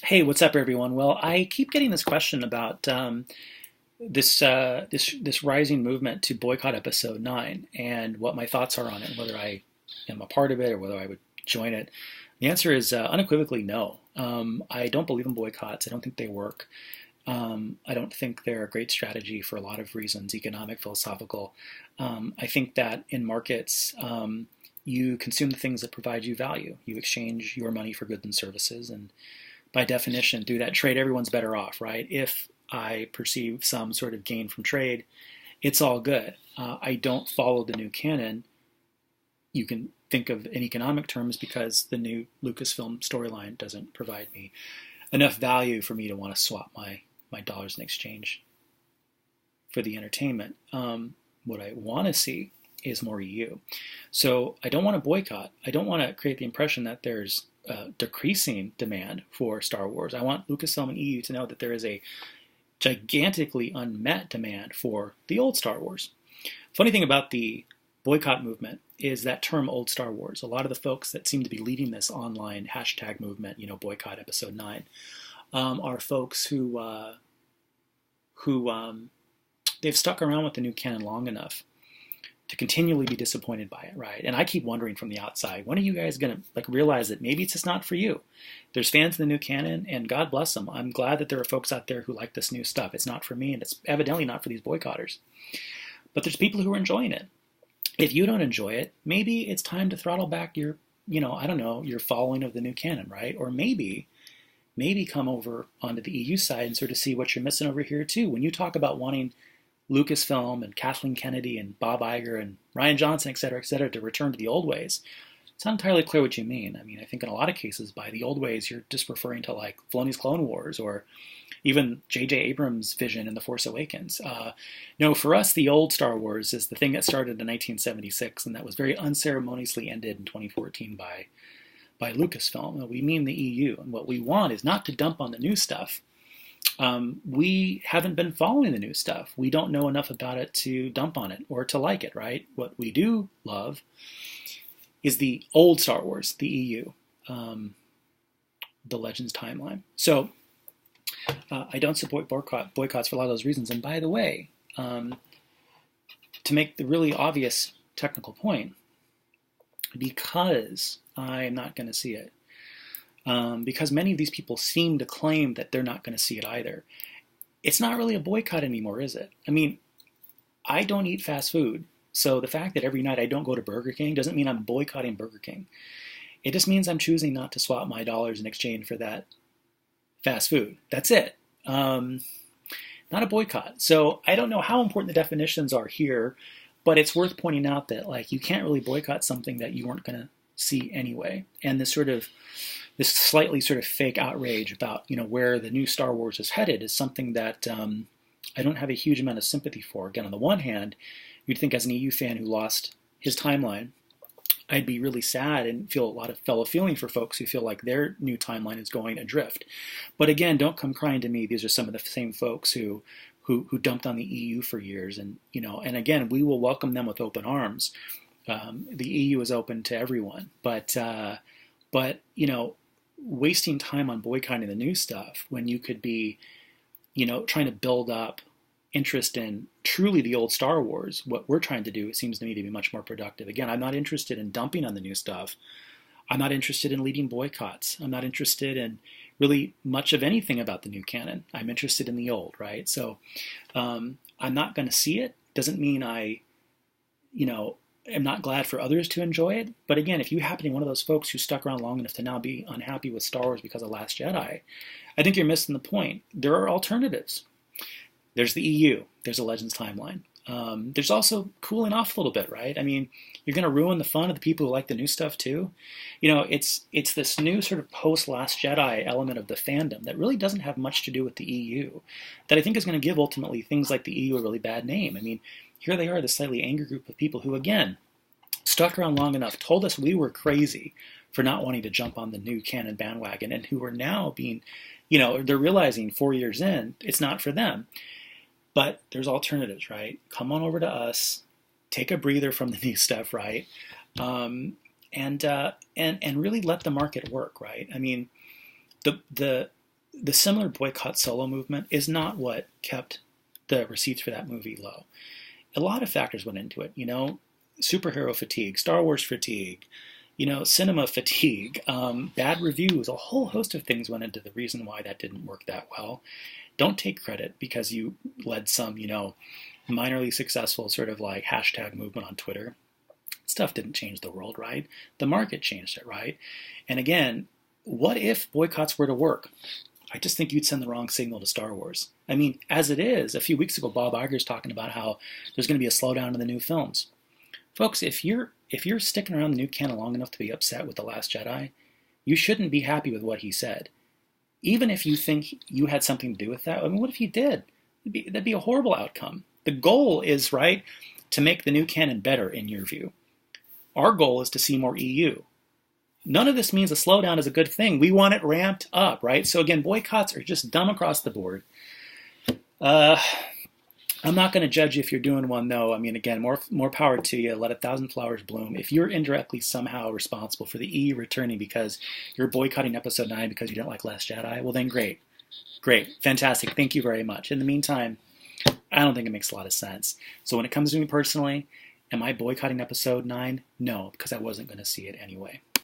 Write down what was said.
Hey, what's up, everyone? Well, I keep getting this question about this rising movement to boycott Episode 9 and what my thoughts are on it, and whether I am a part of it or whether I would join it. The answer is unequivocally no. I don't believe in boycotts. I don't think they work. I don't think they're a great strategy for a lot of reasons, economic, philosophical. I think that in markets, you consume the things that provide you value. You exchange your money for goods and services, and by definition, through that trade, everyone's better off, right? If I perceive some sort of gain from trade, it's all good. I don't follow the new canon. You can think of in economic terms because the new Lucasfilm storyline doesn't provide me enough value for me to want to swap my dollars in exchange for the entertainment. What I want to see is more EU. So I don't want to boycott. I don't want to create the impression that there's decreasing demand for Star Wars. I want Lucasfilm and EU to know that there is a gigantically unmet demand for the old Star Wars. Funny thing about the boycott movement is that term old Star Wars. A lot of the folks that seem to be leading this online hashtag movement, boycott Episode 9, are folks who they've stuck around with the new canon long enough to continually be disappointed by it, right? And I keep wondering from the outside, when are you guys going to realize that maybe it's just not for you? There's fans of the new canon, and God bless them. I'm glad that there are folks out there who like this new stuff. It's not for me, and it's evidently not for these boycotters. But there's people who are enjoying it. If you don't enjoy it, maybe it's time to throttle back your, I don't know, your following of the new canon, right? Or maybe come over onto the EU side and sort of see what you're missing over here too. When you talk about wanting Lucasfilm and Kathleen Kennedy and Bob Iger and Rian Johnson, et cetera, to return to the old ways, it's not entirely clear what you mean. I mean, I think in a lot of cases, by the old ways, you're just referring to like Filoni's Clone Wars or even J.J. Abrams' vision in The Force Awakens. No, for us, the old Star Wars is the thing that started in 1976 and that was very unceremoniously ended in 2014 by Lucasfilm. We mean the EU, and what we want is not to dump on the new stuff. We haven't been following the new stuff. We don't know enough about it to dump on it or to like it, right? What we do love is the old Star Wars, the EU, the Legends timeline. So I don't support boycotts for a lot of those reasons. And by the way, to make the really obvious technical point, because I'm not going to see it, because many of these people seem to claim that they're not going to see it either. It's not really a boycott anymore, is it? I mean, I don't eat fast food, so the fact that every night I don't go to Burger King doesn't mean I'm boycotting Burger King. It just means I'm choosing not to swap my dollars in exchange for that fast food. That's it. Not a boycott. So I don't know how important the definitions are here, but it's worth pointing out that you can't really boycott something that you weren't going to see anyway. And this slightly sort of fake outrage about where the new Star Wars is headed is something that I don't have a huge amount of sympathy for. Again, on the one hand, you'd think as an EU fan who lost his timeline, I'd be really sad and feel a lot of fellow feeling for folks who feel like their new timeline is going adrift. But again, don't come crying to me. These are some of the same folks who dumped on the EU for years, and again, we will welcome them with open arms. The EU is open to everyone, but wasting time on boycotting the new stuff when you could be, trying to build up interest in truly the old Star Wars, what we're trying to do, it seems to me to be much more productive. Again, I'm not interested in dumping on the new stuff. I'm not interested in leading boycotts. I'm not interested in really much of anything about the new canon. I'm interested in the old, right? So I'm not going to see it. Doesn't mean I, am not glad for others to enjoy it. But again, if you happen to be one of those folks who stuck around long enough to now be unhappy with Star Wars because of Last Jedi, I think you're missing the point. There are alternatives. There's the EU. There's a Legends timeline. There's also cooling off a little bit, right? I mean, you're going to ruin the fun of the people who like the new stuff too. It's this new sort of post-Last Jedi element of the fandom that really doesn't have much to do with the EU that I think is going to give ultimately things like the EU a really bad name. I mean, here they are, this slightly angry group of people who, again, stuck around long enough, told us we were crazy for not wanting to jump on the new canon bandwagon, and who are now being, they're realizing 4 years in, it's not for them. But there's alternatives, right? Come on over to us, take a breather from the new stuff, right? And really let the market work, right? I mean, the the similar boycott Solo movement is not what kept the receipts for that movie low. A lot of factors went into it, superhero fatigue, Star Wars fatigue, cinema fatigue, bad reviews, a whole host of things went into the reason why that didn't work that well. Don't take credit because you led some, minorly successful sort of like hashtag movement on Twitter. Stuff didn't change the world, right? The market changed it, right? And again, what if boycotts were to work? I just think you'd send the wrong signal to Star Wars. I mean, as it is, a few weeks ago, Bob Iger's talking about how there's going to be a slowdown in the new films. Folks, if you're sticking around the new canon long enough to be upset with The Last Jedi, you shouldn't be happy with what he said. Even if you think you had something to do with that, I mean, what if you did? That'd be a horrible outcome. The goal is, right, to make the new canon better, in your view. Our goal is to see more EU. None of this means a slowdown is a good thing. We want it ramped up, right? So again, boycotts are just dumb across the board. I'm not going to judge you if you're doing one, though. I mean, again, more power to you. Let 1,000 flowers bloom. If you're indirectly somehow responsible for the EU returning because you're boycotting Episode 9 because you don't like Last Jedi, well then great. Great. Fantastic. Thank you very much. In the meantime, I don't think it makes a lot of sense. So when it comes to me personally, am I boycotting Episode 9? No, because I wasn't going to see it anyway.